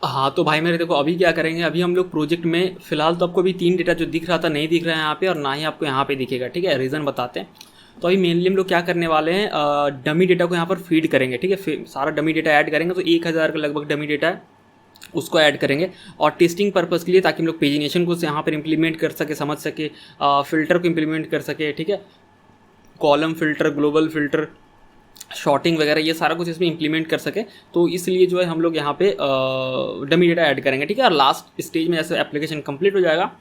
हाँ तो भाई मेरे देखो अभी क्या करेंगे, अभी हम लोग प्रोजेक्ट में फिलहाल तो आपको अभी 3 डेटा जो दिख रहा था नहीं दिख रहा है यहाँ पे, और ना ही आपको यहाँ पे दिखेगा, ठीक है। रीज़न बताते हैं। तो अभी मेनली हम लोग क्या करने वाले हैं, डमी डेटा को यहाँ पर फीड करेंगे, ठीक है। फिर सारा डमी डेटा ऐड करेंगे, तो 1000 का लगभग डमी डेटा है, उसको ऐड करेंगे। और टेस्टिंग पर्पज़ के लिए, ताकि हम लोग पेजिनेशन को यहाँ पर इंप्लीमेंट कर सके, समझ सके, फिल्टर को इंप्लीमेंट कर सके, ठीक है। Column filter, global filter, sorting वगैरह, ये सारा कुछ इसमें इंप्लीमेंट कर सके। तो इसलिए जो है हम लोग यहाँ पे डमी डेटा ऐड करेंगे, ठीक है। और लास्ट स्टेज में जैसे एप्लीकेशन कंप्लीट हो जाएगा,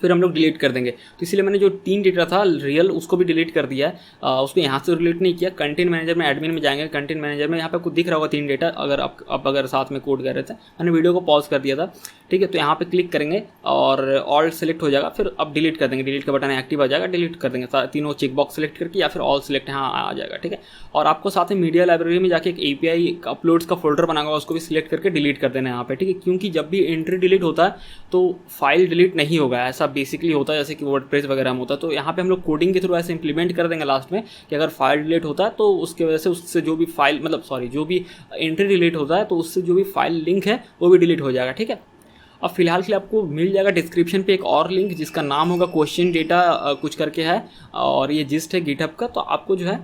फिर हम लोग डिलीट कर देंगे। तो इसलिए मैंने जो 3 डेटा था रियल, उसको भी डिलीट कर दिया है। उसको यहाँ से डिलीट नहीं किया। कंटेंट मैनेजर में, एडमिन में जाएंगे, कंटेंट मैनेजर में यहाँ पे आपको दिख रहा होगा 3 डेटा, अगर आप अगर साथ में कोड कर रहे थे। मैंने वीडियो को पॉज कर दिया था, ठीक है। तो यहाँ पे क्लिक करेंगे और ऑल सेलेक्ट हो जाएगा, फिर अब डिलीट कर देंगे। डिलीट का बटन एक्टिव आ जाएगा, डिलीट कर देंगे तीनों चेक बॉक्स सेलेक्ट करके, या फिर ऑल सेलेक्ट यहाँ आ जाएगा, ठीक है। और आपको साथ में मीडिया लाइब्रेरी में जाके एक API अपलोड्स का फोल्डर बना होगा, उसको भी सिलेक्ट करके डिलीट कर देना है यहाँ पे, ठीक है। क्योंकि जब भी एंट्री डिलीट होता है तो फाइल डिलीट नहीं होगा, ऐसा बेसिकली होता है, जैसे कि वर्डप्रेस वगैरह में होता है। तो यहाँ पे हम लोग कोडिंग के थ्रू ऐसे इंप्लीमेंट कर देंगे लास्ट में कि अगर फाइल डिलीट होता है तो उसके वजह से उससे जो भी फाइल, मतलब सॉरी, जो भी एंट्री डिलीट होता है तो उससे जो भी फाइल लिंक है वो भी डिलीट हो जाएगा, ठीक है। अब फिलहाल के लिए आपको मिल जाएगा डिस्क्रिप्शन पे एक और लिंक, जिसका नाम होगा क्वेश्चन डेटा कुछ करके है, और ये जिस्ट है गिटहब का। तो आपको जो है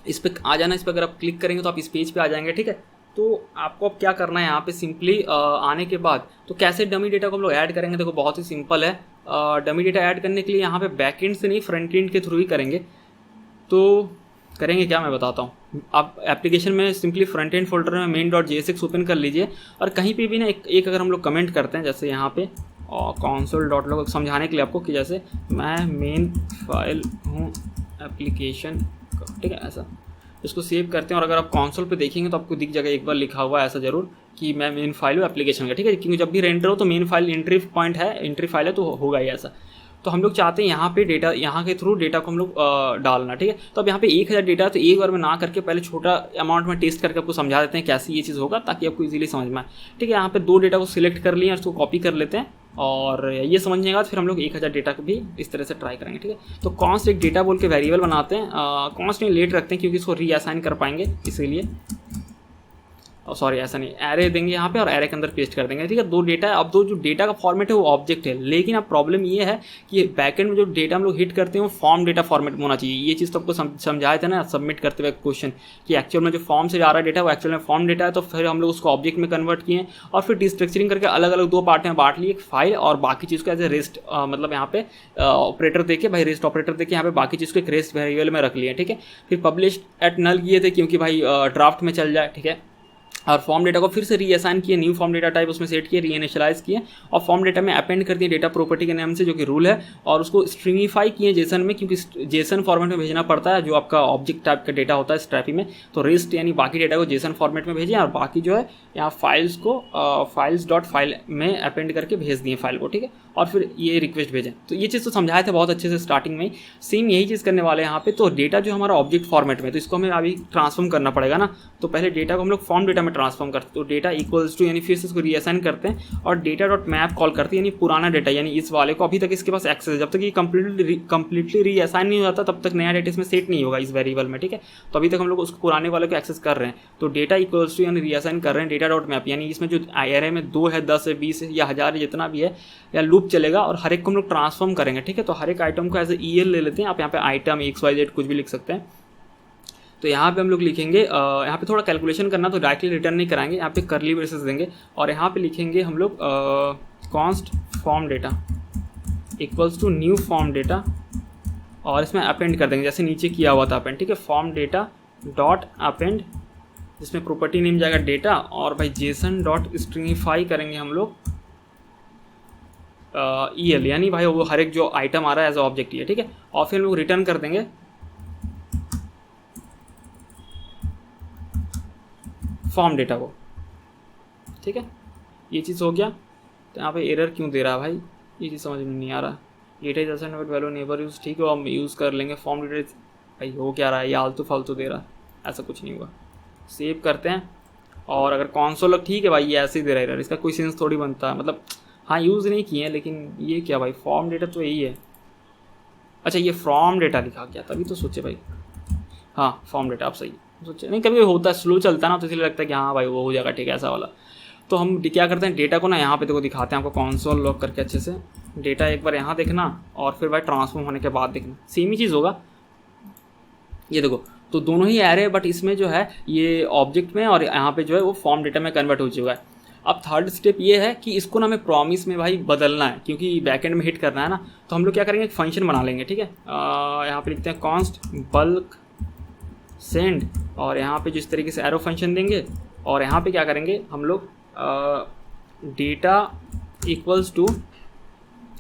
इस पर आ जाना। इस पर अगर आप क्लिक करेंगे तो आप इस पेज पे आ जाएंगे, ठीक है। तो आपको अब क्या करना है, यहाँ पे सिंपली आने के बाद तो कैसे डमी डेटा को हम लोग ऐड करेंगे, देखो बहुत ही सिंपल है। डमी डेटा ऐड करने के लिए यहाँ पे बैकएंड से नहीं, फ्रंट एंड के थ्रू ही करेंगे। तो करेंगे क्या, मैं बताता हूँ। आप एप्लीकेशन में सिंपली फ्रंट एंड फोल्डर में main.jsx ओपन कर लीजिए, और कहीं पे भी ना एक अगर हम लोग कमेंट करते हैं, जैसे यहाँ पे console.log, समझाने के लिए आपको कि जैसे मैं मेन फाइल हूँ एप्लीकेशन, ठीक है, ऐसा इसको सेव करते हैं। और अगर आप कंसोल पे देखेंगे तो आपको दिख जाएगा एक बार लिखा हुआ है ऐसा जरूर कि मैं मेन फाइल हूँ एप्लीकेशन का, ठीक है। क्योंकि जब भी रेंडर हो तो मेन फाइल एंट्री पॉइंट है, एंट्री फाइल है, तो होगा ही ऐसा। तो हम लोग चाहते हैं यहाँ पे डेटा, यहाँ के थ्रू डेटा को हम लोग डालना, ठीक है। तो अब यहाँ पे 1000 डेटा है, तो एक बार में ना करके पहले छोटा अमाउंट में टेस्ट करके आपको समझा देते हैं कैसे ये चीज़ होगा, ताकि आपको इजीली समझ में आए, ठीक है। यहाँ पे 2 डेटा को सिलेक्ट कर लिए और उसको कॉपी कर लेते हैं, और ये समझने के बाद फिर हम लोग 1000 डेटा को भी इस तरह से ट्राई करेंगे, ठीक है। तो कॉन्स्ट एक डेटा बोल के वेरिएबल बनाते हैं, कॉन्स्ट में लेट रखते हैं क्योंकि इसको रीअसाइन कर पाएंगे, इसीलिए। सॉरी ऐसा नहीं, एरे देंगे यहाँ पे और एरे के अंदर पेस्ट कर देंगे, ठीक है। 2 डेटा है। अब जो डेटा का फॉर्मेट है वो ऑब्जेक्ट है, लेकिन अब प्रॉब्लम ये है कि बैकएंड में जो डेटा हम लोग हिट करते हैं वो फॉर्म डेटा फॉर्मेट में होना चाहिए। ये चीज़ तो आपको समझाया था ना सबमिट करते हुए क्वेश्चन, कि एक्चुअल में जो फॉर्म से जा रहा है डेटा वो एक्चुअल में फॉर्म डेटा है। तो फिर हम लोग उसको ऑब्जेक्ट में कन्वर्ट किए और फिर डिस्ट्रक्चरिंग करके अलग अलग 2 पार्ट में बांट लिए, एक फाइल और बाकी चीज़ को एज ए रेस्ट, मतलब यहाँ पे ऑपरेटर देके, भाई रेस्ट ऑपरेटर देके यहाँ पे बाकी चीज़ को एक रेस्ट वेरिएबल में रख लिए, ठीक है। फिर पब्लिश एट नल किए थे क्योंकि भाई ड्राफ्ट में चल जाए, ठीक है। और फॉर्म डेटा को फिर से रीअसाइन किए, न्यू फॉर्म डेटा टाइप उसमें सेट किए, रीइनिशियलाइज किए, और फॉर्म डेटा में अपेंड कर दिए डेटा प्रॉपर्टी के नाम से, जो कि रूल है, और उसको स्ट्रिंगिफाई किए जेसन में, क्योंकि जेसन फॉर्मेट में भेजना पड़ता है जो आपका ऑब्जेक्ट टाइप का डेटा होता है स्ट्रैपी में। तो रेस्ट यानी बाकी डेटा को जेसन फॉर्मेट में भेजें, और बाकी जो है यहाँ फाइल्स को फाइल्स.फाइल में अपेंड करके भेज दिए फाइल को, ठीक है। और फिर ये रिक्वेस्ट भेजें। तो ये चीज़ तो समझाए थे बहुत अच्छे से स्टार्टिंग में ही, सेम यही चीज़ करने वाले हैं यहाँ पे। तो डेटा जो हमारा ऑब्जेक्ट फॉर्मेट में, तो इसको हमें अभी ट्रांसफॉर्म करना पड़ेगा ना। तो पहले डेटा को हम लोग फॉर्म डेटा में ट्रांसफॉर्म करते हैं, तो डेटा इक्वल्स टू यानी फिर से इसको रीअसाइन करते हैं और डेटा डॉट मैप कॉल करते हैं, यानी पुराना डेटा, यानी इस वाले को अभी तक इसके पास एक्सेस है। जब तक ये कंप्लीटली रीअसाइन नहीं होता तब तक नया डेटा इसमें सेट नहीं होगा इस वेरिएबल में, ठीक है। तो अभी तक हम लोग उसको पुराने वाले को एक्सेस कर रहे हैं। तो डेटा इक्वल्स टू यानी रीअसाइन कर रहे हैं डेटा डॉट मैप, यानी इसमें जो एरे में 2 है, 10 है, 20 है या 1000 है, जितना भी है, या लूप चलेगा, और हर एक को हम लोग ट्रांसफॉर्म करेंगे, ठीक है। तो हर एक आइटम को एज ए EL ले लेते हैं। आप यहाँ पे आइटम XYZ कुछ भी लिख सकते हैं। तो यहाँ पे हम लोग लिखेंगे, यहाँ पे थोड़ा कैलकुलेशन करना, तो डायरेक्टली रिटर्न नहीं कराएंगे, यहाँ पे करली ब्रेसेस देंगे, और यहाँ पे लिखेंगे हम लोग const form data equals to new form data, और इसमें अपेंड कर देंगे जैसे नीचे किया हुआ था अपेंड, ठीक है। फॉर्म डेटा डॉट अपेंड, जिसमें प्रॉपर्टी नेम जाएगा डेटा, और भाई जेसन डॉट स्ट्रिंगिफाई करेंगे हम लोग EL, यानी भाई वो हर एक जो आइटम आ रहा है एज ऑब्जेक्ट ही है, ठीक है। और फिर हम लोग रिटर्न कर देंगे फॉर्म डेटा को, ठीक है। ये चीज़ हो गया। तो यहाँ पे एरर क्यों दे रहा है भाई, ये चीज़ समझ में नहीं आ रहा। Data is assigned but value never use, ठीक है, हम यूज़ कर लेंगे फॉर्म डेटा। भाई हो क्या रहा है, ये आलतू फालतू दे रहा है, ऐसा कुछ नहीं हुआ। सेव करते हैं, और अगर कॉन्सोल ठीक है भाई, ये ऐसे ही दे रहा है एरर, इसका कोई सेंस थोड़ी बनता है, मतलब हाँ यूज़ नहीं किए हैं, लेकिन ये क्या भाई, फॉर्म डेटा तो यही है। अच्छा ये फॉर्म डेटा लिखा गया, तभी तो सोचे भाई, हाँ फॉर्म डेटा आप सही सोचे। नहीं कभी होता है, स्लो चलता है ना, तो इसलिए लगता है कि हाँ भाई वो हो जाएगा, ठीक है, ऐसा वाला। तो हम क्या करते हैं, डेटा को ना यहाँ पे देखो दिखाते हैं आपको कंसोल लॉग करके अच्छे से। डेटा एक बार यहाँ देखना और फिर भाई ट्रांसफॉर्म होने के बाद देखना, सेम ही चीज़ होगा। ये देखो तो दोनों ही एरे, बट इसमें जो है ये ऑब्जेक्ट में और यहाँ पे जो है वो फॉर्म डेटा में कन्वर्ट हो चुका है। अब थर्ड स्टेप ये है कि इसको ना हमें प्रॉमिस में भाई बदलना है, क्योंकि बैकएंड में हिट करना है ना। तो हम लोग क्या करेंगे, एक फंक्शन बना लेंगे, ठीक है। यहाँ पे लिखते हैं कॉन्स्ट बल्क सेंड, और यहाँ पे जिस तरीके से एरो फंक्शन देंगे, और यहाँ पे क्या करेंगे हम लोग डेटा इक्वल्स टू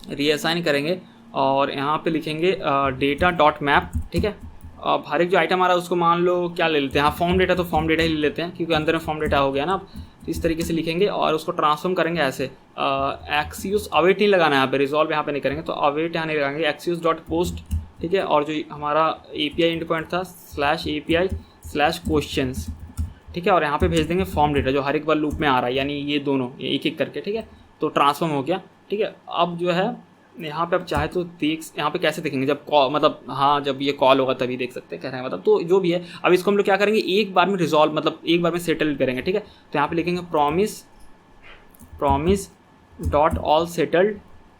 रीअसाइन करेंगे, और यहाँ पे लिखेंगे डेटा डॉट मैप, ठीक है। अब हर एक जो आइटम आ रहा है उसको मान लो क्या ले लेते हैं, हाँ फॉर्म डेटा, तो फॉर्म डेटा ही ले लेते हैं क्योंकि अंदर में फॉर्म डेटा हो गया ना। तो इस तरीके से लिखेंगे और उसको ट्रांसफॉर्म करेंगे ऐसे। एक्सियूज अवेट नहीं लगाना है यहाँ पे, रिजॉल्व यहाँ पे नहीं करेंगे, तो अवेट यहाँ नहीं लगाएंगे, एक्सियूज डॉट पोस्ट, ठीक है। और जो हमारा API एंड पॉइंट था /API/questions, ठीक है। और यहाँ पे भेज देंगे फॉर्म डेटा जो हर एक बार लूप में आ रहा है, यानी ये दोनों एक एक करके, ठीक है। तो ट्रांसफॉर्म हो गया, ठीक है। अब जो है यहाँ पे अब चाहे तो यहाँ पे कैसे देखेंगे, जब कॉल मतलब हाँ जब ये कॉल होगा तभी देख सकते हैं, कह रहे हैं मतलब। तो जो भी है अब इसको हम लोग क्या करेंगे, एक बार में रिजॉल्व मतलब एक बार में सेटल करेंगे, ठीक है। तो यहाँ पे लिखेंगे प्रॉमिस डॉट ऑल सेटल्ड,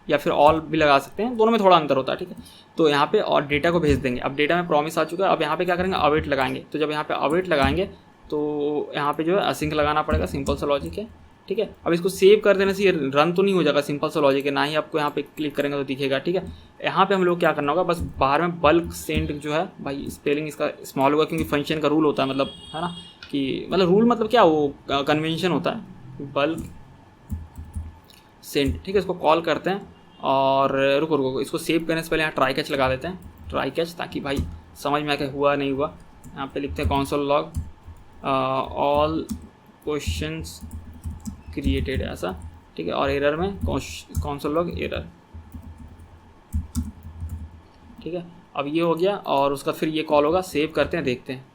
या फिर ऑल भी लगा सकते हैं, दोनों में थोड़ा अंतर होता है, ठीक है। तो यहाँ पे और डेटा को भेज देंगे। अब डेटा में प्रॉमिस आ चुका है, अब यहाँ पे क्या करेंगे, अवेट लगाएंगे। तो जब यहाँ पे अवेट लगाएंगे तो यहाँ पे जो है असिंक लगाना पड़ेगा, सिंपल सा लॉजिक है, ठीक है। अब इसको सेव कर देने से ये रन तो नहीं हो जाएगा, सिंपल सा लॉजिक है, ना ही आपको यहाँ पे क्लिक करेंगे तो दिखेगा, ठीक है। यहाँ पे हम लोग क्या करना होगा, बस बाहर में बल्क सेंड जो है भाई, स्पेलिंग इसका स्मॉल होगा क्योंकि फंक्शन का रूल होता है, मतलब है ना कि मतलब रूल मतलब क्या, वो कन्वेंशन होता है, बल्क सेंड, ठीक है। इसको कॉल करते हैं और रुको इसको सेव करने से पहले यहाँ ट्राई कैच लगा देते हैं, ट्राई कैच, ताकि भाई समझ में आके हुआ नहीं हुआ। यहाँ पे लिखते हैं console log all questions created, ऐसा, ठीक है। और एरर में कंसोल लॉग एरर, ठीक है। अब ये हो गया और उसका फिर ये कॉल होगा, सेव करते हैं, देखते हैं,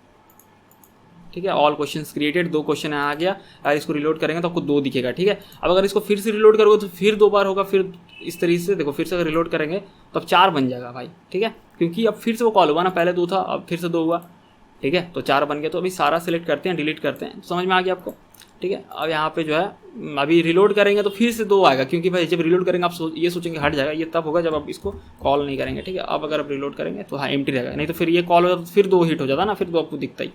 ठीक है। ऑल क्वेश्चंस क्रिएटेड, 2 क्वेश्चन आ गया। अगर इसको रिलोड करेंगे तो आपको 2 दिखेगा, ठीक है। अब अगर इसको फिर से रिलोड करोगे तो फिर 2 बार होगा, फिर इस तरीके से देखो, फिर से अगर रिलोड करेंगे तो अब 4 बन जाएगा भाई, ठीक है। क्योंकि अब फिर से वो कॉल हुआ ना, पहले 2 था अब फिर से 2 हुआ, ठीक है। तो 4 बन गया। तो अभी सारा सिलेक्ट करते हैं, डिलीट करते हैं, समझ में आ गया आपको, ठीक है। अब यहाँ पे जो है अभी रिलोड करेंगे तो फिर से 2 आएगा, क्योंकि भाई जब रिलोड करेंगे आप ये सोचेंगे हट जाएगा, ये तब होगा जब आप इसको कॉल नहीं करेंगे, ठीक है। अब अगर आप रिलोड करेंगे तो हाँ एम्प्टी रहेगा, नहीं तो फिर ये कॉल हो जाता तो फिर 2 हिट हो जाता ना, फिर 2 आपको दिखता ही।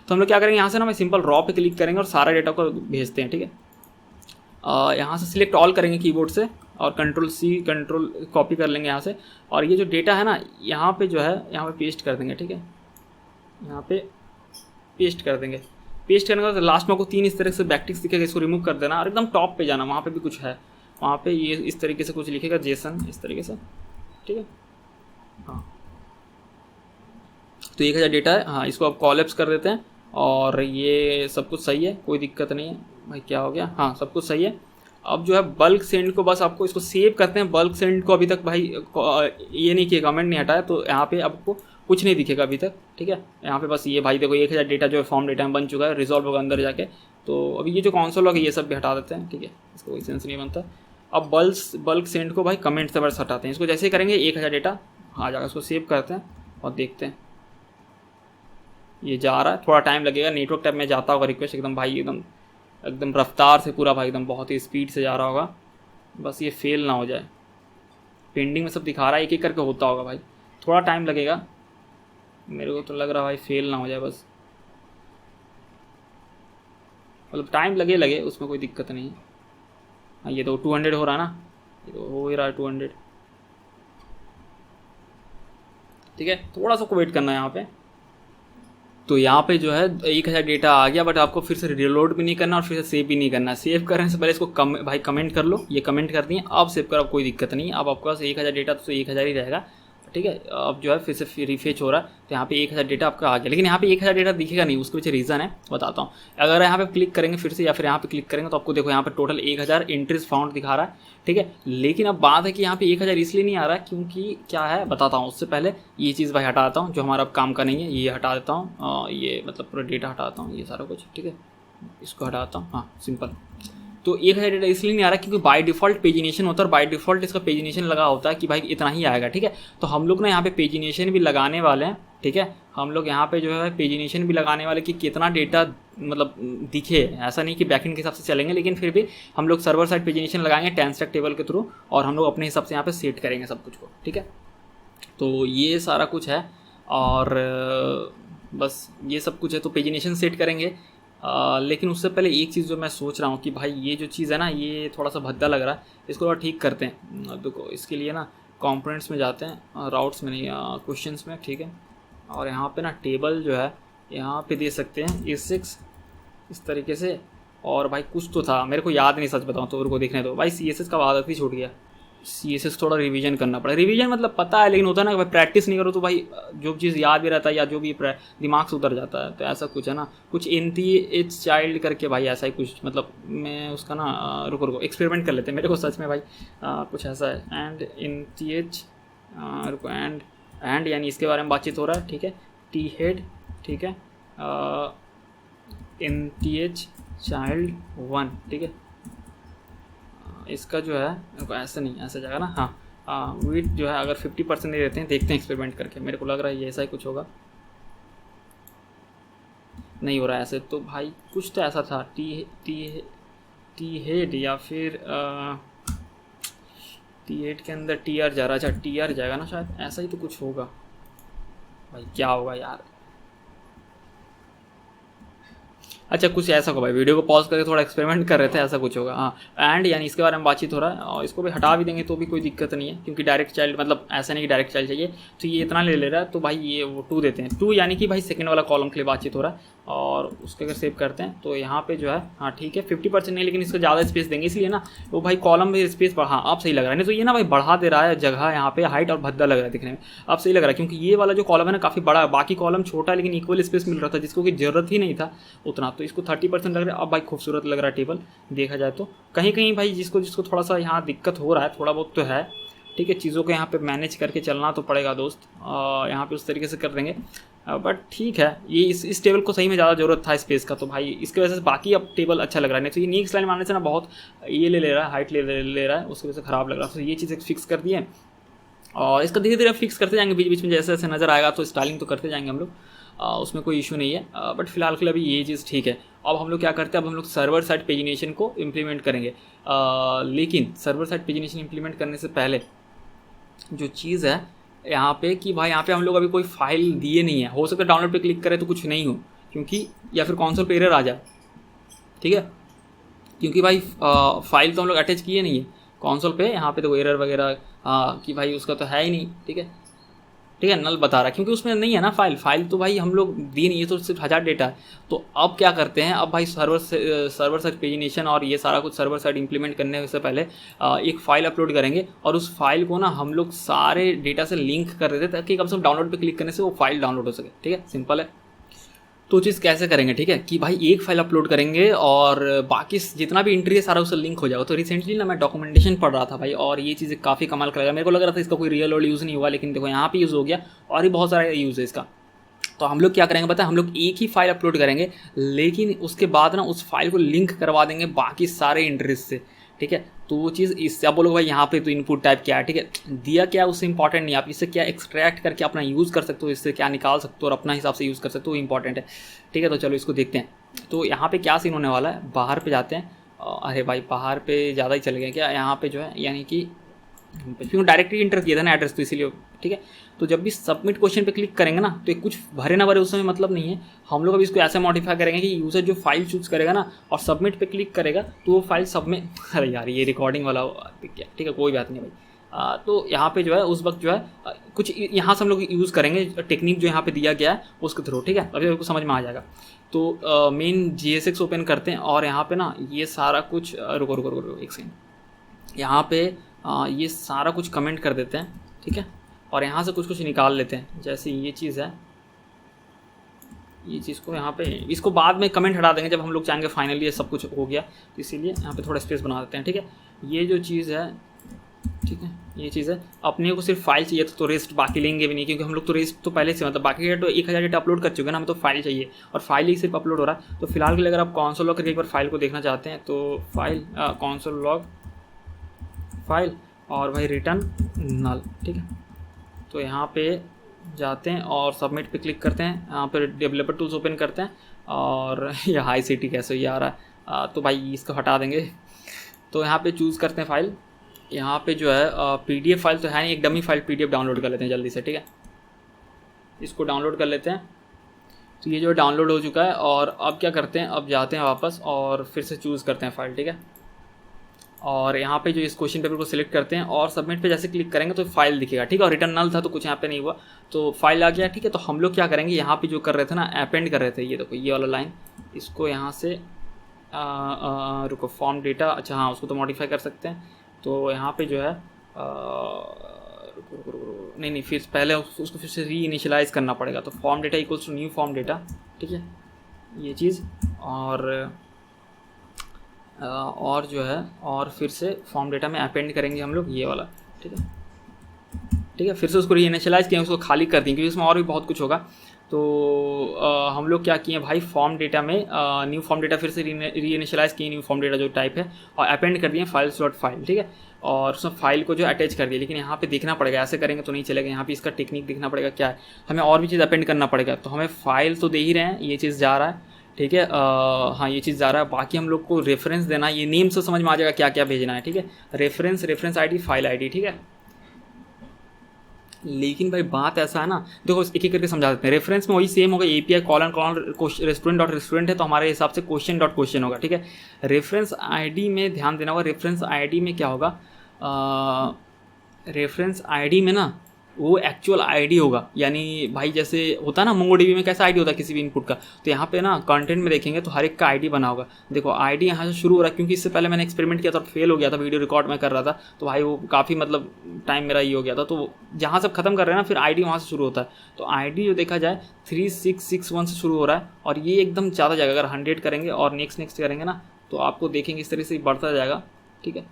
तो हम लोग क्या करेंगे, यहाँ से ना मैं सिंपल रॉ पे क्लिक करेंगे और सारा डेटा को भेजते हैं, ठीक है। यहाँ से सिलेक्ट ऑल करेंगे कीबोर्ड से और कंट्रोल कॉपी कर लेंगे यहाँ से, और ये जो डेटा है ना यहाँ पे जो है यहाँ पे पेस्ट कर देंगे, ठीक है। यहाँ पे पेस्ट कर देंगे। पेस्ट करने के बाद लास्ट में आपको 3 इस तरह से बैकटिक्स दिखेगा, इसको रिमूव कर देना और एकदम टॉप पे जाना, वहाँ पे भी कुछ है, वहाँ पे ये इस तरीके से कुछ लिखेगा जेसन, इस तरीके से, ठीक है। हाँ तो 1000 डेटा है, हाँ इसको आप कॉलएप्स कर देते हैं और ये सब कुछ सही है, कोई दिक्कत नहीं है भाई। क्या हो गया, हाँ सब कुछ सही है। अब जो है बल्क सेंड को बस आपको इसको सेव करते हैं। बल्क सेंड को अभी तक भाई ये नहीं किया, कमेंट नहीं हटाया, तो यहाँ पे आपको कुछ नहीं दिखेगा अभी तक, ठीक है। यहाँ पे बस ये भाई देखो 1000 डेटा जो है फॉर्म डेटा में बन चुका है, रिजॉल्व होगा अंदर जाके। तो अभी ये जो कंसोल लॉग है ये सब भी हटा देते हैं, ठीक है, इसको कोई सेंस नहीं बनता। अब बल्क सेंड को भाई कमेंट से बस हटाते हैं, इसको जैसे ही करेंगे 1000 डेटा आ जाएगा। इसको सेव करते हैं और देखते हैं, ये जा रहा है, थोड़ा टाइम लगेगा, नेटवर्क टैब में जाता होगा रिक्वेस्ट, एकदम भाई एकदम रफ्तार से पूरा भाई एकदम बहुत ही स्पीड से जा रहा होगा, बस ये फेल ना हो जाए। पेंडिंग में सब दिखा रहा है, एक एक करके होता होगा भाई, थोड़ा टाइम लगेगा, मेरे को तो लग रहा है भाई फेल ना हो जाए बस, मतलब टाइम लगे उसमें कोई दिक्कत नहीं है। हाँ ये तो 200 हो रहा है ना, ये तो हो ही रहा है 200, ठीक है। थोड़ा सा को वेट करना है यहाँ पे। तो यहाँ पे जो है 1000 डेटा आ गया, बट आपको फिर से रिलोड भी नहीं करना और फिर से सेव भी नहीं करना। सेव करने से पहले इसको भाई कमेंट कर लो, ये कमेंट कर दिए, अब सेव करो, कोई दिक्कत नहीं है। अब आपके पास 1000 डेटा तो 1000 ही रहेगा, ठीक है। अब जो है फिर से रिफेच हो रहा है, तो यहाँ पे 1000 डेटा आपका आ गया, लेकिन यहाँ पे 1000 डेटा दिखेगा नहीं, उसके पीछे रीज़न है, बताता हूँ। अगर यहाँ पे क्लिक करेंगे फिर से या फिर यहाँ पे क्लिक करेंगे तो आपको देखो यहाँ पे टोटल 1000 एंट्रीज फाउंड दिखा रहा है, ठीक है। लेकिन अब बात है कि यहाँ पे 1000 इसलिए नहीं आ रहा है क्योंकि क्या है बताता हूँ। उससे पहले ये चीज़ भाई हटा देता हूँ जो हमारा काम का नहीं है, ये हटा देता हूँ, ये मतलब पूरा डेटा हटा देता हूँ, ये सारा कुछ, ठीक है, इसको हटाता हूँ। हाँ सिंपल। तो 1000 डेटा इसलिए नहीं आ रहा क्योंकि बाय डिफ़ॉल्ट पेजिनेशन होता है और बाय डिफ़ॉल्ट इसका पेजिनेशन लगा होता है कि भाई इतना ही आएगा, ठीक है। तो हम लोग ना यहाँ पे पेजिनेशन भी लगाने वाले हैं, ठीक है। हम लोग यहाँ पे जो है पेजिनेशन भी लगाने वाले कि कितना डेटा मतलब दिखे, ऐसा नहीं कि बैकएंड के हिसाब से चलेंगे, लेकिन फिर भी हम लोग सर्वर साइड पेजिनेशन लगाएंगे टेंस्टैक टेबल के थ्रू, और हम लोग अपने हिसाब से यहाँ पे सेट करेंगे सब कुछ को, ठीक है। तो ये सारा कुछ है, और बस ये सब कुछ है। तो पेजिनेशन सेट करेंगे, लेकिन उससे पहले एक चीज़ जो मैं सोच रहा हूँ कि भाई ये जो चीज़ है ना, ये थोड़ा सा भद्दा लग रहा है, इसको थोड़ा ठीक करते हैं। देखो इसके लिए ना कंपोनेंट्स में जाते हैं, राउट्स में नहीं, क्वेश्चंस में, ठीक है। और यहाँ पे ना टेबल जो है यहाँ पे दे सकते हैं A6 इस तरीके से। और भाई कुछ तो था, मेरे को याद नहीं, सच बताऊँ तो, मेरे को देखने दो भाई। CSS का आदत ही छूट गया, CSS थोड़ा रिवीजन करना पड़ा। रिवीजन मतलब पता है, लेकिन होता है ना भाई प्रैक्टिस नहीं करो तो भाई जो चीज़ याद भी रहता है या जो भी दिमाग से उतर जाता है। तो ऐसा कुछ है ना, कुछ NTH चाइल्ड करके भाई, ऐसा ही कुछ, मतलब मैं उसका ना रुको एक्सपेरिमेंट कर लेते हैं, मेरे को सच में भाई कुछ ऐसा है। एंड NTH रुको, एंड यानी इसके बारे में बातचीत हो रहा है, ठीक है। T हेड, ठीक है, NTH चाइल्ड 1, ठीक है। इसका जो है ऐसा नहीं, ऐसा जाएगा ना, हाँ वेट जो है अगर 50% नहीं रहते हैं, देखते हैं एक्सपेरिमेंट करके, मेरे को लग रहा है ये ऐसा ही कुछ होगा। नहीं हो रहा है ऐसे, तो भाई कुछ तो ऐसा था, टी हेड या फिर T हेड के अंदर TR जा रहा है, अच्छा TR जाएगा ना शायद, ऐसा ही तो कुछ होगा भाई। क्या होगा यार, अच्छा कुछ ऐसा होगा भाई, वीडियो को पॉज करके थोड़ा एक्सपेरिमेंट कर रहे थे, ऐसा कुछ होगा। हाँ एंड यानी इसके बारे में बातचीत हो रहा है, और इसको भी हटा भी देंगे तो भी कोई दिक्कत नहीं है, क्योंकि डायरेक्ट चाइल्ड मतलब ऐसा नहीं कि डायरेक्ट चाइल्ड चाहिए, तो ये इतना ले रहा है, तो भाई ये वो 2 देते हैं, 2 यानी कि भाई सेकंड वाला कॉलम के लिए बातचीत हो रहा है। और उसके अगर सेव करते हैं तो यहाँ पे जो है, हाँ ठीक है 50% नहीं, लेकिन इसको ज़्यादा स्पेस देंगे, इसलिए ना वो भाई कॉलम में स्पेस बढ़ा, अब सही लग रहा है। नहीं तो ये ना भाई बढ़ा दे रहा है जगह यहाँ पे, हाइट, और भद्दा लग रहा है दिखने में। अब सही लग रहा है, क्योंकि ये वाला जो कॉलम है ना काफ़ी बड़ा है, बाकी कॉलम छोटा है, लेकिन इक्वल स्पेस मिल रहा था, जिसको कि जरूरत ही नहीं था उतना, तो इसको 30% लग रहा है। अब भाई खूबसूरत लग रहा है टेबल, देखा जाए तो। कहीं कहीं भाई जिसको थोड़ा सा यहाँ दिक्कत हो रहा है, थोड़ा बहुत तो है, ठीक है। चीज़ों को यहाँ पे मैनेज करके चलना तो पड़ेगा दोस्त, यहाँ पे उस तरीके से कर देंगे, बट ठीक है। ये इस टेबल को सही में ज़्यादा ज़रूरत था स्पेस का, तो भाई इसकी वजह से बाकी अब टेबल अच्छा लग रहा है। नहीं तो ये नीक स्लाइन मारने से ना बहुत ये ले रहा है, हाइट ले रहा है, उसकी वजह से ख़राब लग रहा है। तो ये चीज़ फिक्स कर दिए, और इसका धीरे धीरे फिक्स करते जाएंगे, बीच बीच में जैसे जैसे नज़र आएगा तो स्टाइलिंग तो करते जाएंगे हम लोग, उसमें कोई इशू नहीं है। बट फिलहाल के लिए अभी ये चीज़ ठीक है। अब हम लोग क्या करते हैं, अब हम लोग सर्वर साइड पेजिनेशन को इम्प्लीमेंट करेंगे, लेकिन सर्वर साइड पेजिनेशन इम्प्लीमेंट करने से पहले जो चीज़ है यहाँ पे कि भाई यहाँ पे हम लोग अभी कोई फाइल दिए नहीं है। हो सकता है डाउनलोड पे क्लिक करें तो कुछ नहीं हो, क्योंकि या फिर कंसोल पे एरर आ जाए, ठीक है, क्योंकि भाई फाइल तो हम लोग अटैच किए नहीं है कंसोल पे। यहाँ पे तो एरर वगैरह कि भाई उसका तो है ही नहीं, ठीक है, नल बता रहा है, क्योंकि उसमें नहीं है ना फाइल तो भाई हम लोग दी नहीं है, तो सिर्फ 1000 डेटा है। तो अब क्या करते हैं, अब भाई सर्वर साइड पेजिनेशन और ये सारा कुछ सर्वर साइड इंप्लीमेंट करने से पहले एक फ़ाइल अपलोड करेंगे, और उस फाइल को ना हम लोग सारे डेटा से लिंक कर देते हैं, ताकि कम से कम डाउनलोड पे क्लिक करने से वो फाइल डाउनलोड हो सके, ठीक है, सिंपल है। तो चीज़ कैसे करेंगे, ठीक है, कि भाई एक फाइल अपलोड करेंगे और बाकी जितना भी एंट्री है सारा उससे लिंक हो जाएगा। तो रिसेंटली ना मैं डॉक्यूमेंटेशन पढ़ रहा था भाई, और ये चीज़ें काफ़ी कमाल करेगा। मेरे को लग रहा था इसका कोई रियल वर्ल्ड यूज़ नहीं हुआ, लेकिन देखो यहाँ पे यूज़ हो गया, और भी बहुत सारा यूज़ है इसका। तो हम लोग क्या करेंगे पता है, हम लोग एक ही फाइल अपलोड करेंगे, लेकिन उसके बाद ना उस फाइल को लिंक करवा देंगे बाकी सारे एंट्रीज से, ठीक है। तो वो चीज़ इससे आप बोलोगे भाई यहाँ पे तो इनपुट टाइप क्या है, ठीक है, दिया क्या उससे इंपॉर्टेंट नहीं, आप इससे क्या एक्सट्रैक्ट करके अपना यूज़ कर सकते हो, इससे क्या निकाल सकते हो और अपना हिसाब से यूज़ कर सकते हो, इंपॉर्टेंट है, ठीक है। तो चलो इसको देखते हैं। तो यहाँ पे क्या सीन होने वाला है, बाहर पे जाते हैं। अरे भाई बाहर पे ज़्यादा ही चले गए क्या, यहाँ पे जो है यानी कि क्योंकि डायरेक्टली इंटर किया था ना एड्रेस, तो इसीलिए, ठीक है। तो जब भी सबमिट क्वेश्चन पे क्लिक करेंगे ना, तो कुछ भरे ना भरे उसमें मतलब नहीं है। हम लोग अभी इसको ऐसे मॉडिफाई करेंगे कि यूज़र जो फाइल चूज़ करेगा ना और सबमिट पे क्लिक करेगा, तो वो फाइल सबमिट, अरे यार ये रिकॉर्डिंग वाला क्या, ठीक है कोई बात नहीं भाई। तो यहाँ पे जो है उस वक्त जो है कुछ यहाँ से हम लोग यूज़ करेंगे टेक्निक जो यहाँ पे दिया गया है उसके थ्रू, ठीक है, अभी आपको समझ में आ जाएगा। तो मेन JSX ओपन करते हैं, और यहाँ पे ना ये सारा कुछ रुको एक सेकेंड, यहाँ पे ये सारा कुछ कमेंट कर देते हैं, ठीक है, और यहाँ से कुछ निकाल लेते हैं। जैसे ये चीज़ है, ये चीज़ को यहाँ पे, इसको बाद में कमेंट हटा देंगे जब हम लोग चाहेंगे फाइनली ये सब कुछ हो गया, तो इसीलिए यहाँ पे थोड़ा स्पेस बना देते हैं, ठीक है। ये जो चीज़ है, ठीक है, ये चीज़ है, अपने को सिर्फ फाइल चाहिए तो रेस्ट बाकी लेंगे भी नहीं, क्योंकि हम लोग तो रेस्ट तो पहले से मतलब बाकी डेटा तो 1000 डेटा अपलोड कर चुके हैं ना, हमें तो फाइल चाहिए, और फाइल ही सिर्फ अपलोड हो रहा है। तो फिलहाल के लिए अगर आप कंसोल लॉग करके एक बार फाइल को देखना चाहते हैं, तो फाइल कंसोल लॉग फाइल और भाई रिटर्न नल, ठीक है। तो यहाँ पे जाते हैं और सबमिट पे क्लिक करते हैं, यहाँ पर डेवलपर टूल्स ओपन करते हैं और ये हाई सिटी कैसे ये आ रहा है, तो भाई इसको हटा देंगे। तो यहाँ पे चूज़ करते हैं फाइल, यहाँ पे जो है PDF फाइल तो है नहीं, एक डमी फाइल PDF डाउनलोड कर लेते हैं जल्दी से, ठीक है। इसको डाउनलोड कर लेते हैं। तो ये जो डाउनलोड हो चुका है और अब क्या करते हैं, अब जाते हैं वापस और फिर से चूज़ करते हैं फाइल, ठीक है। और यहाँ पे जो इस क्वेश्चन पेपर को सिलेक्ट करते हैं और सबमिट पे जैसे क्लिक करेंगे तो फाइल दिखेगा, ठीक है। और रिटर्न नल था तो कुछ यहाँ पे नहीं हुआ, तो फाइल आ गया, ठीक है। तो हम लोग क्या करेंगे, यहाँ पे जो कर रहे थे ना, अपेंड कर रहे थे, ये देखो ये वाला लाइन, इसको यहाँ से रुको, फॉर्म डेटा, अच्छा हाँ उसको तो मॉडिफाई कर सकते हैं। तो यहाँ पे जो है नहीं फिर पहले उसको फिर से री इनिशियलाइज करना पड़ेगा। तो form data equals to new form data, ठीक है, ये चीज़। और जो है और फिर से फॉर्म डेटा में अपेंड करेंगे हम लोग ये वाला, ठीक है, ठीक है। फिर से उसको री इनिशियलाइज किए, उसको खाली कर देंगे क्योंकि इसमें और भी बहुत कुछ होगा। तो हम लोग क्या किए भाई, फॉर्म डेटा में न्यू फॉर्म डेटा फिर से री इनिशियलाइज किए, न्यू फॉर्म डेटा जो टाइप है, और अपेंड कर दिए फाइल्स डॉट फाइल, ठीक है। और उसमें फाइल को जो अटैच कर दिया, लेकिन यहाँ पे देखना पड़ेगा, ऐसे करेंगे तो नहीं चलेगा। यहाँ पे इसका टेक्निक देखना पड़ेगा क्या है, हमें और भी चीज़ अपेंड करना पड़ेगा। तो हमें फाइल तो दे ही रहे हैं, ये चीज़ जा रहा है, ठीक है, हाँ ये चीज़ जा रहा है। बाकी हम लोग को रेफरेंस देना है, ये नेम से समझ में आ जाएगा क्या क्या भेजना है, ठीक है। रेफरेंस आईडी, फाइल आईडी, ठीक है। लेकिन भाई बात ऐसा है ना, देखो एक एक करके समझा देते हैं। रेफरेंस में वही सेम होगा, API रेस्टोरेंट डॉट रेस्टोरेंट है तो हमारे हिसाब से क्वेश्चन डॉट क्वेश्चन होगा, ठीक है। रेफरेंस आईडी में ध्यान देना होगा, रेफरेंस आईडी में क्या होगा, रेफरेंस आईडी में ना वो एक्चुअल आईडी होगा, यानी भाई जैसे होता है ना MongoDB में कैसा आईडी होता है किसी भी इनपुट का, तो यहाँ पे ना कंटेंट में देखेंगे तो हर एक का आईडी बना होगा। देखो आईडी यहाँ से शुरू हो रहा है, क्योंकि इससे पहले मैंने एक्सपेरिमेंट किया था और फेल हो गया था, वीडियो रिकॉर्ड में कर रहा था, तो भाई वो काफ़ी मतलब टाइम मेरा ये हो गया था। तो जहाँ से ख़त्म कर रहे हैं ना, फिर आईडी वहाँ से शुरू होता है। तो आईडी जो देखा जाए 3661 से शुरू हो रहा है और ये एकदम ज़्यादा जाएगा। अगर 100 करेंगे और नेक्स्ट करेंगे ना, तो आपको देखेंगे इस तरह से बढ़ता जाएगा, ठीक है।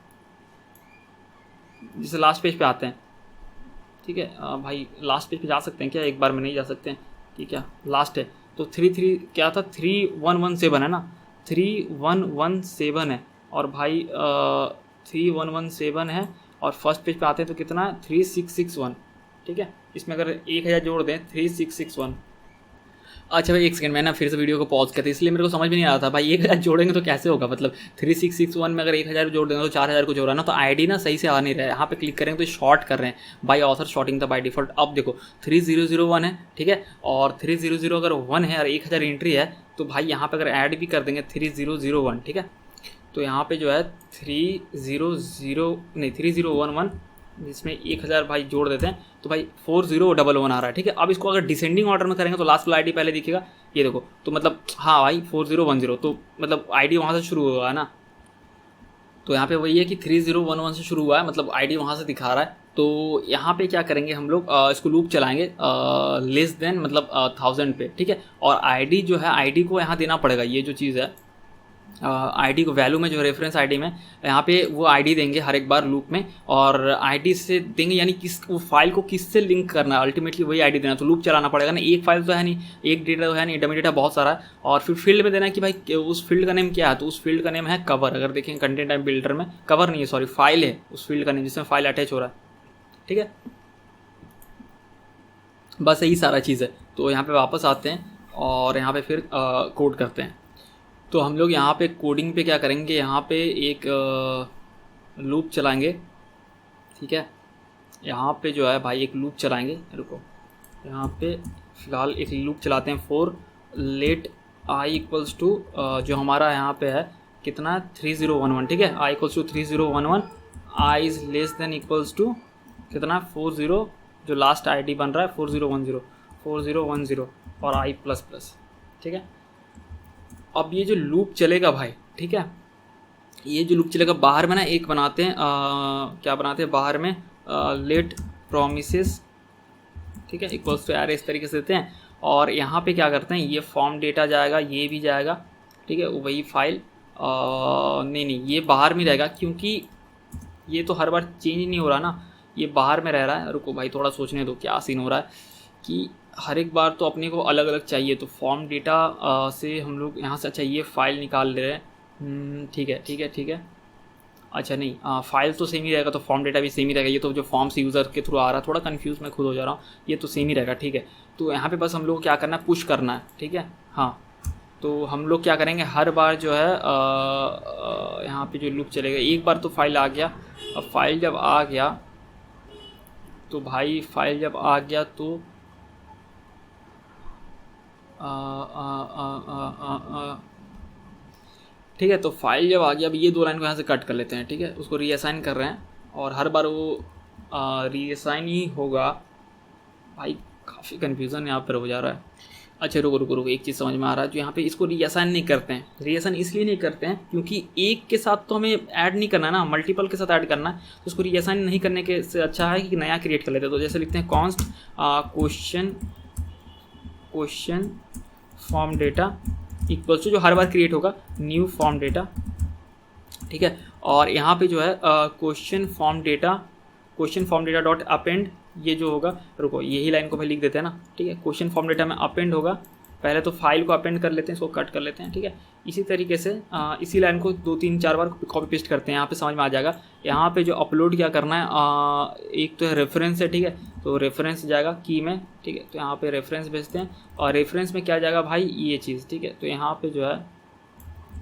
जैसे लास्ट पेज पे आते हैं, ठीक है, भाई लास्ट पेज पे जा सकते हैं क्या, एक बार में नहीं जा सकते हैं, ठीक है, लास्ट है। तो 33 क्या था, 3117 है ना, 3117 है, और भाई 3117 है, और फर्स्ट पेज पे आते हैं तो कितना है 3661, ठीक है। इसमें अगर 1000 जोड़ दें 3661। अच्छा भाई एक सेकंड, मैं ना फिर से वीडियो को पॉज करते, इसलिए मेरे को समझ में नहीं आ रहा था भाई 1000 जोड़ेंगे तो कैसे होगा, मतलब 3661 में अगर 1000 जोड़ देंगे तो 4000 को जोड़ा ना, तो आईडी ना सही से आ नहीं रहा है। यहाँ पे क्लिक करेंगे तो शॉर्ट कर रहे हैं, बाई ऑथर शॉर्टिंग था बाई डिफॉल्ट। अब देखो 3001 है, ठीक है, और 3001 अगर 1 है और 1000 एंट्री है, तो भाई यहाँ पे अगर ऐड भी कर देंगे 3001, ठीक है, तो यहाँ पे जो है 3011 जिसमें 1000 भाई जोड़ देते हैं तो भाई 4011 आ रहा है, ठीक है। अब इसको अगर डिसेंडिंग ऑर्डर में करेंगे तो लास्ट वाला आईडी पहले दिखेगा, ये देखो, तो मतलब हाँ भाई 4010, तो मतलब आईडी वहाँ से शुरू हुआ है ना। तो यहाँ पे वही है कि 3011 से शुरू हुआ है, मतलब आईडी वहाँ से दिखा रहा है। तो यहाँ पे क्या करेंगे हम लोग, इसको लूप चलाएंगे लेस देन मतलब 1000 पे, ठीक है। और आईडी जो है, आईडी को यहाँ देना पड़ेगा, ये जो चीज़ है आईडी को वैल्यू में जो रेफरेंस आईडी में यहाँ पे वो आईडी देंगे हर एक बार लूप में, और आईडी से देंगे यानी किस वो फाइल को किससे लिंक करना है, अल्टीमेटली वही आईडी देना। तो लूप चलाना पड़ेगा ना, एक फाइल तो है नहीं, एक डेटा तो है नहीं, डमी डेटा बहुत सारा है। और फिर फील्ड में देना है कि भाई उस फील्ड का नेम क्या है, तो उस फील्ड का नेम है कवर। अगर देखें कंटेंट टाइप बिल्डर में कवर नहीं है, सॉरी फाइल है उस फील्ड का नेम जिसमें फाइल अटैच हो रहा है, ठीक है। बस यही सारा चीज़ है। तो यहाँ पे वापस आते हैं और यहाँ पे फिर कोड करते हैं। तो हम लोग यहाँ पे कोडिंग पे क्या करेंगे, यहाँ पे एक लूप चलाएंगे, ठीक है। यहाँ पे जो है भाई एक लूप चलाएंगे, रुको, यहाँ पे फ़िलहाल एक लूप चलाते हैं for let I equals to जो हमारा यहाँ पे है कितना 3011, ठीक है, I equals to 3011, I is less than equals to कितना 40, जो लास्ट आईडी बन रहा है 4010 और आई प्लस प्लस, ठीक है। अब ये जो लूप चलेगा भाई, ठीक है, ये जो लूप चलेगा बाहर में ना एक बनाते हैं, क्या बनाते हैं बाहर में, लेट प्रोमिसेस, ठीक है, इक्वल्स टू एरे, इस तरीके से देते हैं। और यहाँ पे क्या करते हैं, ये फॉर्म डेटा जाएगा, ये भी जाएगा, ठीक है, वही फाइल नहीं ये बाहर में रहेगा, क्योंकि ये तो हर बार चेंज नहीं हो रहा ना, ये बाहर में रह रहा है। रुको भाई थोड़ा सोचने दो क्या सीन हो रहा है, कि हर एक बार तो अपने को अलग अलग चाहिए। तो फॉर्म डेटा से हम लोग यहाँ से, अच्छा ये फाइल निकाल ले रहे हैं, ठीक है, अच्छा नहीं, फाइल तो सेम ही रहेगा, तो फॉर्म डेटा भी सेम ही रहेगा। ये तो जो फॉर्म्स यूज़र के थ्रू आ रहा है, थोड़ा कंफ्यूज मैं खुद हो जा रहा हूँ, ये तो सेम ही रहेगा, ठीक है। तो यहाँ पे बस हम लोग को क्या करना है, पुश करना है, ठीक है। हाँ, तो हम लोग क्या करेंगे, हर बार जो है यहाँ पे जो लूप चलेगा, एक बार तो फाइल आ गया। अब फाइल जब आ गया तो भाई फाइल जब आ गया तो ठीक है, तो फाइल जब आ गया, अब ये 2 लाइन को यहाँ से कट कर लेते हैं, ठीक है। उसको रीअसाइन कर रहे हैं और हर बार वो रीअसाइन ही होगा। भाई काफ़ी कन्फ्यूज़न यहाँ पर हो जा रहा है। अच्छा रुको रुको रुको, एक चीज़ समझ में आ रहा है, जो यहाँ पे इसको रीअसाइन नहीं करते हैं। रीअसाइन इसलिए नहीं करते हैं क्योंकि एक के साथ तो हमें ऐड नहीं करना है ना, मल्टीपल के साथ ऐड करना है। तो उसको रीअसाइन नहीं करने के से अच्छा है कि नया क्रिएट कर लेते हैं। तो जैसे लिखते हैं const question form data equals to, जो हर बार क्रिएट होगा, न्यू फॉर्म डेटा, ठीक है। और यहाँ पे जो है question form data dot append, ये जो होगा, रुको यही लाइन को भाई लिख देते हैं ना, ठीक है। क्वेश्चन फॉर्म डेटा में अपेंड होगा, पहले तो फाइल को अपेंड कर लेते हैं, इसको कट कर लेते हैं, ठीक है। इसी तरीके से इसी लाइन को 2-3-4 बार कॉपी पेस्ट करते हैं, यहाँ पे समझ में आ जाएगा। यहाँ पे जो अपलोड क्या करना है, एक तो है रेफरेंस है, ठीक है। तो रेफरेंस जाएगा की में, ठीक है। तो यहाँ पे रेफरेंस भेजते हैं और रेफरेंस में क्या जाएगा भाई, ये चीज़, ठीक है। तो यहाँ पे जो है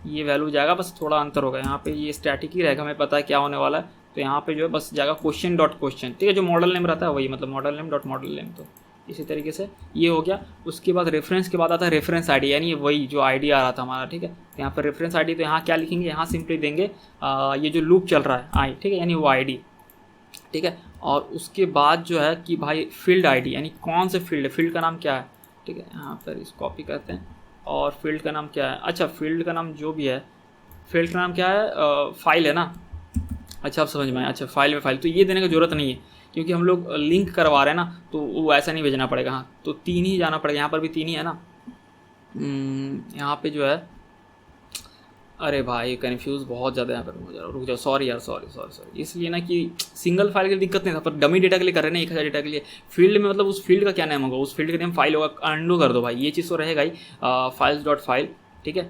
ये वैल्यू जाएगा, बस थोड़ा अंतर होगा। यहाँ पे ये स्टैटिक ही रहेगा, हमें पता है क्या होने वाला है। तो यहाँ पे जो है बस जाएगा क्वेश्चन डॉट क्वेश्चन, ठीक है। जो मॉडल नेम रहता है वही, मतलब model name dot model name. तो इसी तरीके से ये हो गया। उसके बाद रेफरेंस के बाद आता है रेफरेंस आईडी, यानी वही जो आईडी आ रहा था हमारा, ठीक है। तो यहाँ पर रेफरेंस आईडी, तो यहाँ क्या लिखेंगे, यहाँ सिंपली देंगे ये जो लूप चल रहा है आई, ठीक है, यानी वो आईडी, ठीक है। और उसके बाद जो है कि भाई फील्ड आईडी, यानी कौन से फील्ड है, फील्ड का नाम क्या है, ठीक है। यहाँ पर इस कॉपी करते हैं और फील्ड का नाम क्या है। अच्छा, फील्ड का नाम जो भी है, फील्ड का नाम क्या है, फाइल है ना। अच्छा, आप समझ में आए। अच्छा, फाइल में फाइल, तो ये देने की ज़रूरत नहीं है क्योंकि हम लोग लिंक करवा रहे हैं ना, तो वो ऐसा नहीं भेजना पड़ेगा। हाँ, तो 3 ही जाना पड़ेगा, यहाँ पर भी 3 ही है ना। यहाँ पे जो है, अरे भाई कन्फ्यूज़ बहुत ज़्यादा यहाँ पर हो जा रहा, रुक जाओ, सॉरी यार, सॉरी। इसलिए ना कि सिंगल फाइल की दिक्कत नहीं था, पर डमी डेटा के लिए कर रहे हैं ना, 1000 डेटा के लिए। फील्ड में मतलब उस फील्ड का क्या नाम होगा, उस फील्ड का नेम फाइल होगा, अंडू कर दो भाई, ये चीज़ तो रहेगा ही, फाइल्स डॉट फाइल, ठीक है।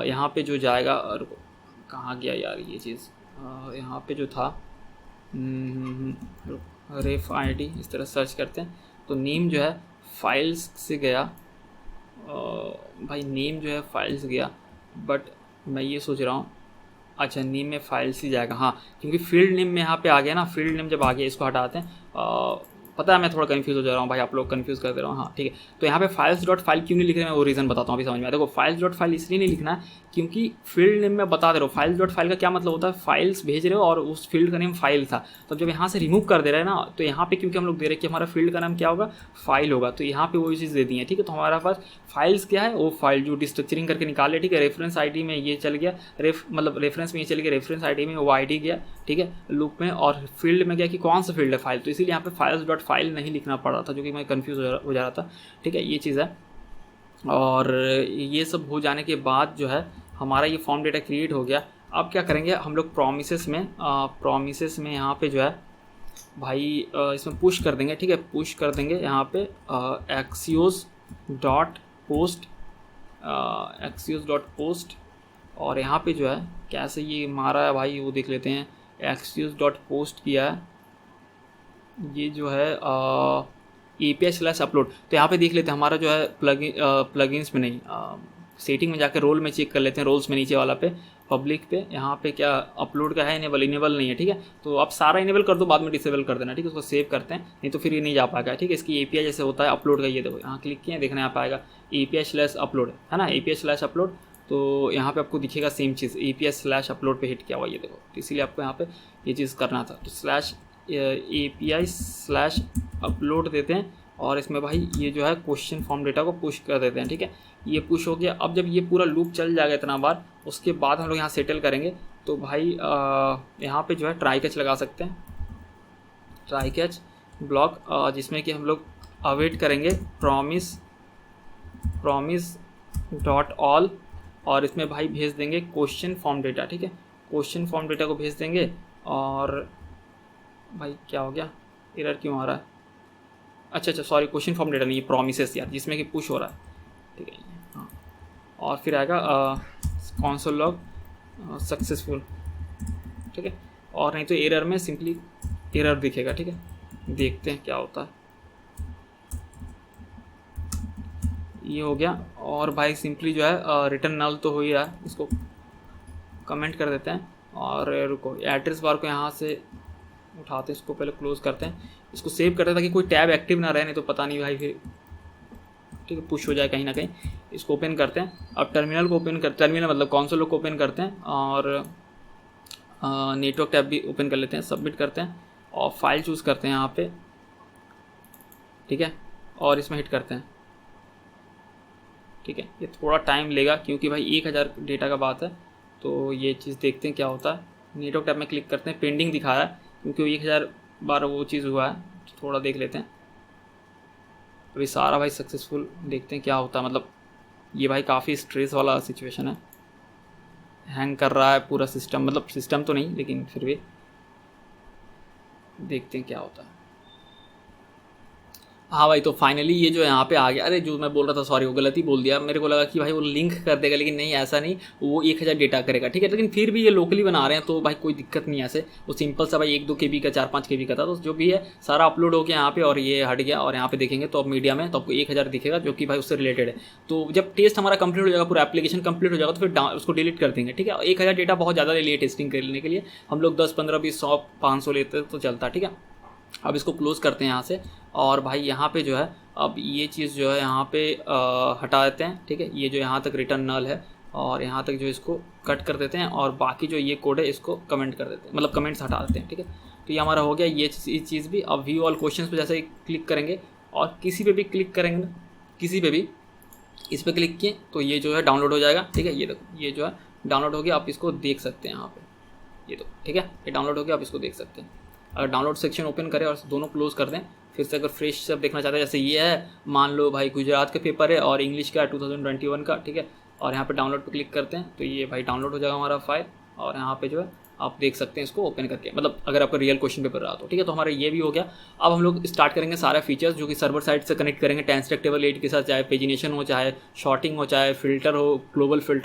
यहाँ पे जो जाएगा, रुको कहाँ गया यार ये चीज़, यहाँ पे जो था, रेफ आईडी, इस तरह सर्च करते हैं तो नेम जो है फाइल्स से गया, भाई नेम जो है फाइल्स गया, बट मैं ये सोच रहा हूँ, अच्छा नेम में फाइल्स ही जाएगा, हाँ, क्योंकि फील्ड नेम में यहाँ पे आ गया ना, फील्ड नेम जब आ गया, इसको हटाते हैं। पता है मैं थोड़ा कंफ्यूज हो जा रहा हूँ भाई, आप लोग कंफ्यूज कर दे रहा हूँ, हाँ ठीक है। तो यहाँ पे फाइल्स डॉट फाइल क्यों नहीं लिख रहे हैं, मैं वो रीज़न बताता हूँ, अभी समझ में आया। देखो, फाइल्स डॉट फाइल इसलिए नहीं लिखना है क्योंकि फील्ड नेम में बता दे रहा हूँ। फाइल्स डॉट फाइल का क्या मतलब होता है, फाइल्स भेज रहे हो और उस फील्ड का नेम फाइल था, तो जब यहाँ से रिमूव कर दे रहे हैं ना, तो यहाँ पे क्योंकि हम लोग दे रहे हैं कि हमारा फील्ड का नाम क्या होगा, फाइल होगा, तो यहाँ पे वो चीज़ दे दी है, ठीक है। तो हमारा पास फाइल्स क्या है, वो फाइल जो डिस्ट्रक्चरिंग करके निकाले, ठीक है। रेफरेंस आईडी में ये चल गया, मतलब रेफरेंस में ये चल गया, रेफरेंस आईडी में वो आईडी गया, ठीक है, लूप में, और फील्ड में गया कि कौन सा फील्ड है, फाइल। तो इसीलिए यहाँ पे फाइल्स डॉट फाइल नहीं लिखना पड़ रहा था, जो कि मैं कंफ्यूज हो जा रहा था, ठीक है, ये चीज़ है। और ये सब हो जाने के बाद जो है हमारा ये फॉर्म डेटा क्रिएट हो गया। अब क्या करेंगे हम लोग, प्रोमिसेस में यहाँ पे जो है भाई इसमें पुश कर देंगे, ठीक है, पुश कर देंगे यहाँ पे एक्सियोस डॉट पोस्ट, और यहाँ पे जो है कैसे ये मारा है भाई वो देख लेते हैं। एक्सियोस डॉट पोस्ट किया है, ये जो है API/upload, तो यहाँ पे देख लेते हैं हमारा जो है प्लगइन्स में नहीं, सेटिंग में जाकर रोल में चेक कर लेते हैं, रोल्स में नीचे वाला पे पब्लिक पे, यहाँ पे क्या अपलोड का है, इनेबल नहीं है, ठीक है। तो आप सारा इनेबल कर दो, बाद में डिसेबल कर देना, ठीक है। उसको सेव करते हैं, नहीं तो फिर ये नहीं जा पाएगा, ठीक है। इसकी API जैसे होता है अपलोड का, ये देखो यहाँ क्लिक किए, देखने यहाँ पाएगा API/upload है ना, API/upload, तो यहाँ पे आपको दिखेगा सेम चीज़, API/upload पे हिट किया हुआ, ये देखो। तो इसीलिए आपको यहाँ पे ये चीज़ करना था, तो API/upload देते हैं, और इसमें भाई ये जो है क्वेश्चन फॉर्म डेटा को पुश कर देते हैं, ठीक है। ये पुश हो गया। अब जब ये पूरा लूप चल जाएगा इतना बार, उसके बाद हम लोग यहाँ सेटल करेंगे, तो भाई यहाँ पे जो है ट्राई कैच लगा सकते हैं, ट्राई कैच ब्लॉक, जिसमें कि हम लोग अवेट करेंगे प्रॉमिस डॉट ऑल, और इसमें भाई भेज देंगे क्वेश्चन फॉर्म डेटा, ठीक है। क्वेश्चन फॉर्म डेटा को भेज देंगे, और भाई क्या हो गया, एरर क्यों आ रहा है, अच्छा सॉरी, क्वेश्चन फॉर्म डेटा नहीं, ये प्रॉमिसेस यार, जिसमें कि पुश हो रहा है, ठीक है। हाँ, और फिर आएगा कंसोल लॉग सक्सेसफुल, ठीक है, और नहीं तो एरर में सिंपली एरर दिखेगा। ठीक है, देखते हैं क्या होता है। ये हो गया। और भाई सिंपली जो है रिटर्न नल तो हो ही रहा है, इसको कमेंट कर देते हैं। और रुको, एड्रेस बार को यहाँ से उठाते हैं, इसको पहले क्लोज करते हैं, इसको सेव करते हैं ताकि कोई टैब एक्टिव ना रहे, नहीं तो पता नहीं भाई फिर ठीक है पुश हो जाए कहीं ना कहीं। इसको ओपन करते हैं। अब टर्मिनल को ओपन कर, टर्मिनल मतलब कंसोल को ओपन करते हैं और नेटवर्क टैब भी ओपन कर लेते हैं, सबमिट करते हैं और फाइल चूज़ करते हैं यहाँ पे। ठीक है, और इसमें हिट करते हैं। ठीक है, ये थोड़ा टाइम लेगा क्योंकि भाई 1000 डेटा का बात है, तो ये चीज़ देखते हैं क्या होता है। नेटवर्क टैब में क्लिक करते हैं, पेंडिंग दिखा रहा है क्योंकि 1000 बार वो चीज़ हुआ है, तो थोड़ा देख लेते हैं। अभी सारा भाई सक्सेसफुल, देखते हैं क्या होता है। मतलब ये भाई काफ़ी स्ट्रेस वाला सिचुएशन है, हैंग कर रहा है पूरा सिस्टम, मतलब सिस्टम तो नहीं लेकिन फिर भी देखते हैं क्या होता है। हाँ भाई, तो फाइनली ये जो यहाँ पे आ गया। अरे जो मैं बोल रहा था, सॉरी वो गलती बोल दिया, मेरे को लगा कि भाई वो लिंक कर देगा, लेकिन नहीं, ऐसा नहीं, वो 1000 डेटा करेगा। ठीक है, लेकिन फिर भी ये लोकली बना रहे हैं तो भाई कोई दिक्कत नहीं है। ऐसे वो सिंपल सा भाई 1-2 KB का 4-5 KB का था, तो जो भी है सारा अपलोड हो गया यहाँ पे और ये हट गया। और यहाँ पे देखेंगे तो अब मीडिया में तो आपको 1000 दिखेगा जो कि भाई उससे रिलेटेड है। तो जब टेस्ट हमारा कंप्लीट हो जाएगा, पूरा एप्लीकेशन कंप्लीट हो जाएगा, तो फिर उसको डिलीट कर देंगे। ठीक है, 1000 डेटा बहुत ज़्यादा ले लिए टेस्टिंग करने के लिए, हम लोग 10, 15, 20, 100, 500 लेते तो चलता। ठीक है, अब इसको क्लोज़ करते हैं यहाँ से। और भाई यहाँ पे जो है अब ये चीज़ जो है यहाँ पे हटा देते हैं। ठीक है, ये जो यहाँ तक रिटर्न नल है और यहाँ तक जो इसको कट कर देते हैं और बाकी जो ये कोड है इसको कमेंट कर देते हैं, मतलब कमेंट्स हटा देते हैं। ठीक है, तो ये हमारा हो गया ये चीज़ भी। अब व्यू ऑल क्वेश्चंस पे जैसे क्लिक करेंगे और किसी पे भी क्लिक करेंगे ना, किसी पे भी इस पर क्लिक किए तो ये जो है डाउनलोड हो जाएगा। ठीक है, ये देखो ये जो है डाउनलोड हो गया, आप इसको देख सकते हैं यहाँ पर, ये तो ठीक है, ये डाउनलोड हो गया, आप इसको देख सकते हैं। अगर डाउनलोड सेक्शन ओपन करें और दोनों क्लोज कर दें, फिर से अगर फ्रेश सब देखना चाहते हैं, जैसे ये है, मान लो भाई गुजरात का पेपर है और इंग्लिश का 2021 का। ठीक है, और यहाँ पे डाउनलोड पे क्लिक करते हैं तो ये भाई डाउनलोड हो जाएगा हमारा फाइल, और यहाँ पे जो है आप देख सकते हैं इसको ओपन करके, मतलब अगर आपका रियल क्वेश्चन पेपर रहा तो। ठीक है, तो हमारा ये भी हो गया। अब हम लोग स्टार्ट करेंगे सारे फीचर्स जो कि सर्वर साइड से कनेक्ट करेंगे टेंस टेक टेबल 8 के साथ, चाहे पेजिनेशन हो, चाहे शॉर्टिंग हो, चाहे फिल्टर हो, ग्लोबल फिल्टर